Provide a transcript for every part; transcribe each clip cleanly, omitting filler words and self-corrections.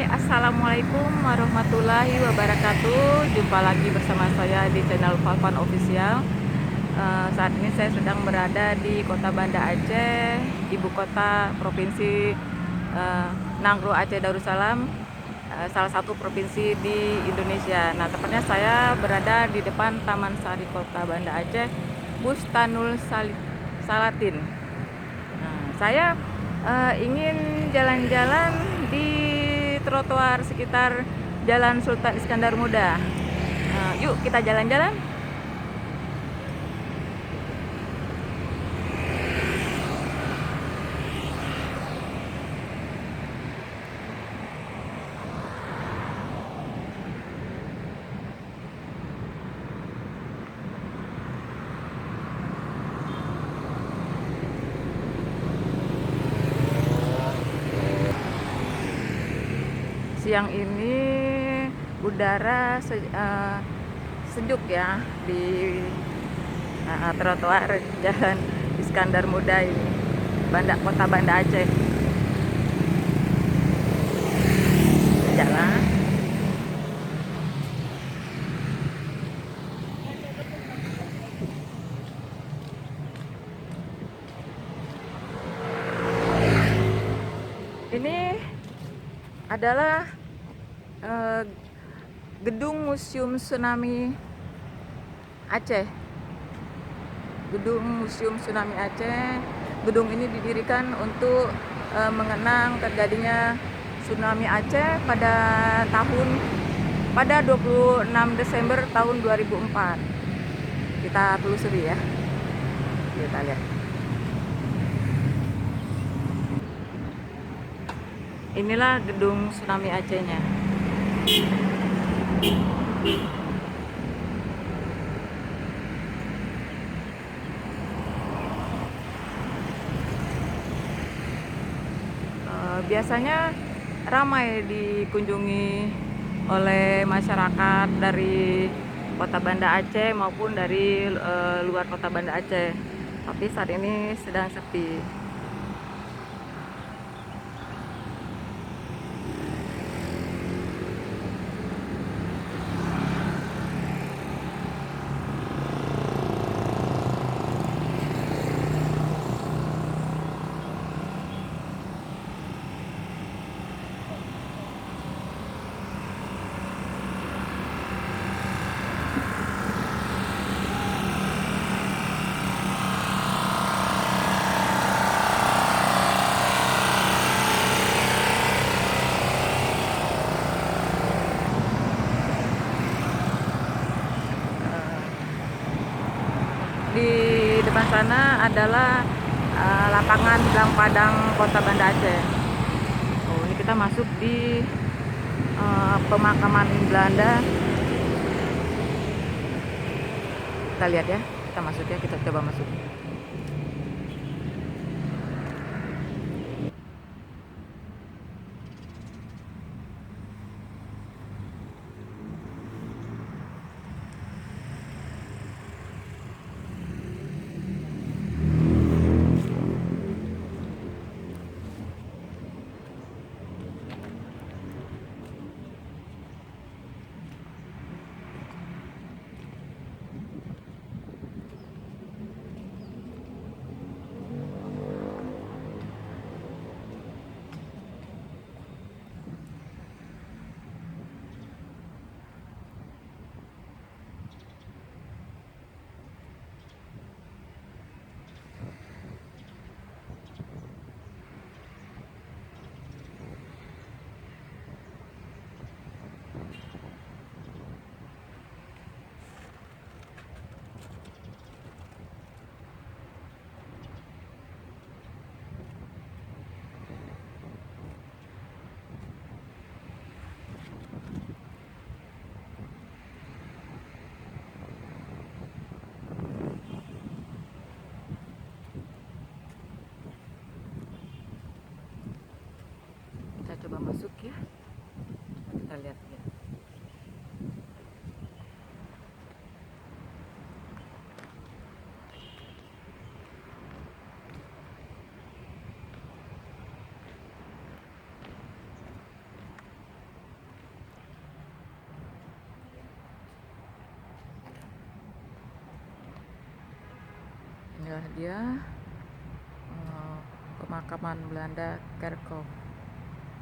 Assalamualaikum warahmatullahi wabarakatuh. Jumpa lagi bersama saya di channel Valvan Official. Saat ini saya sedang berada di Kota Banda Aceh, ibu kota provinsi Nangro Aceh Darussalam, salah satu provinsi di Indonesia. Nah, tepatnya saya berada di depan Taman Sari Kota Banda Aceh, Bustanul Salatin. Nah, saya ingin jalan-jalan di trotoar sekitar Jalan Sultan Iskandar Muda. Yuk kita jalan-jalan. Siang ini udara sejuk ya di trotoar Jalan Iskandar Muda ini, Kota Banda Aceh. Jalan. Ini adalah gedung Museum Tsunami Aceh. Gedung Museum Tsunami Aceh. Gedung ini didirikan untuk mengenang terjadinya tsunami Aceh pada 26 Desember tahun 2004. Kita telusuri ya. Kita lihat. Inilah gedung tsunami Acehnya. Biasanya ramai dikunjungi oleh masyarakat dari Kota Banda Aceh maupun dari luar Kota Banda Aceh. Tapi saat ini sedang sepi. Di depan sana adalah lapangan Silang Padang Kota Banda Aceh. Oh, ini kita masuk di pemakaman Belanda. Kita lihat ya, kita masuk ya, kita coba masuk. Kita coba masuk ya. Kita lihat ya. adalah dia pemakaman Belanda Kerkhof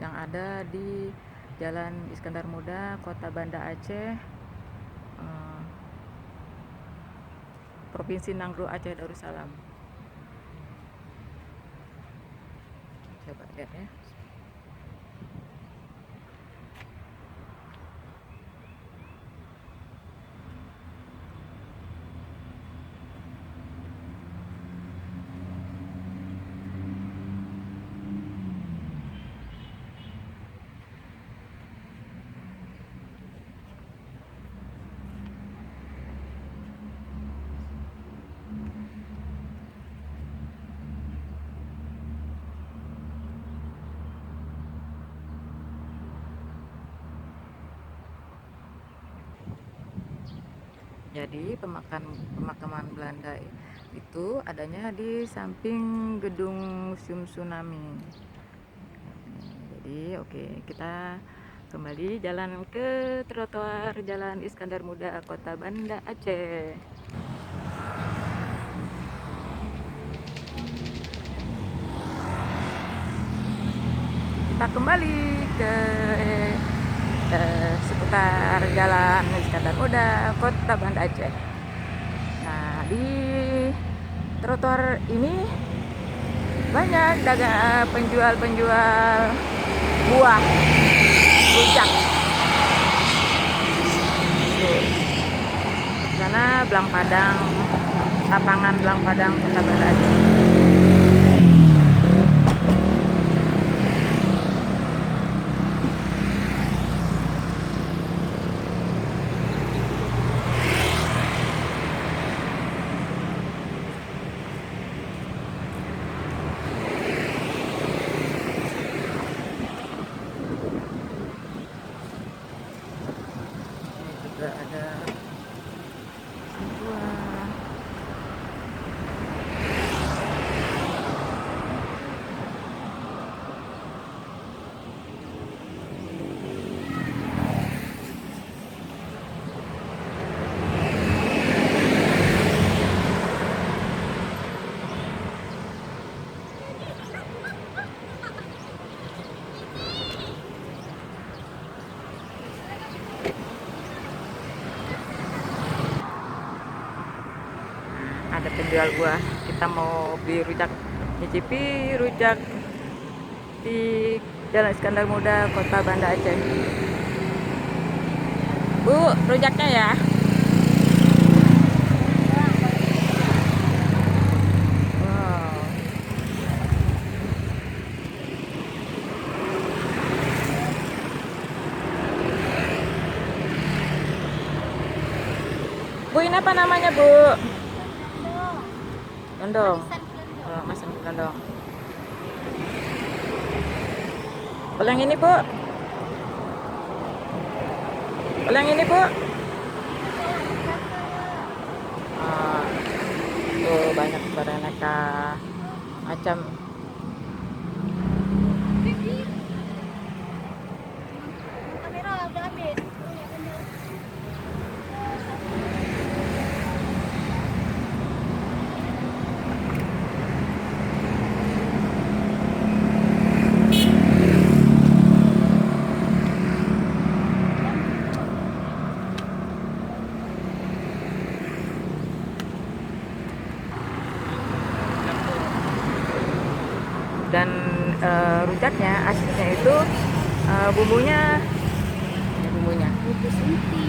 yang ada di Jalan Iskandar Muda, Kota Banda Aceh, Provinsi Nanggroe Aceh Darussalam. Coba lihat ya. Jadi pemakaman Belanda itu adanya di samping gedung Museum Tsunami. Jadi oke, kita kembali jalan ke trotoar Jalan Iskandar Muda, Kota Banda Aceh. Kita kembali ke seputar Jalan Iskandar Muda, Kota Banda Aceh. Nah, di trotoar ini banyak dagang penjual-penjual buah rujak. Di sana Belang Padang, lapangan Belang Padang, Kota Banda Aceh. Juga ada buah. Ada penjual buah. Kita mau beli rujak, nyicipi rujak di Jalan Iskandar Muda, Kota Banda Aceh. Bu, rujaknya ya. Wow. Bu, ini apa namanya, Bu? Kendong. Oh, masan kendong. Kalau yang ini, Bu? Kalau yang ini, Bu? Ah, tuh banyak beraneka macam. Kamera udah habis. Dan rujaknya aslinya itu bumbunya Bumbu sunti.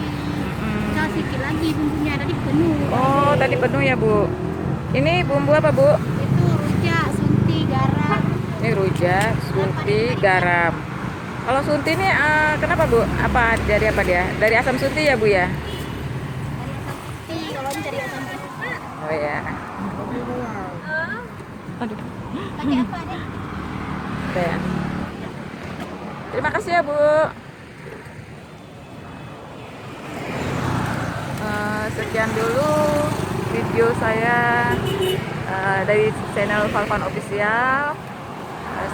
Kita sikit lagi bumbunya tadi penuh. oh tadi penuh ya, Bu. Ini bumbu apa, Bu? Itu rujak, sunti, garam. Ini rujak, sunti, garam. Kalau sunti ini kenapa, Bu? Apa dari apa dia? Dari asam sunti ya, Bu ya? Dari asam putih. Kalau ini dari asam putih. Oh ya. Aduh. Pakai apa deh? Oke ya. Terima kasih ya, Bu. Sekian dulu video saya dari channel Valvan Official.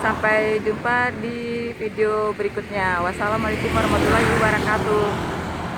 Sampai jumpa di video berikutnya. Wassalamualaikum warahmatullahi wabarakatuh.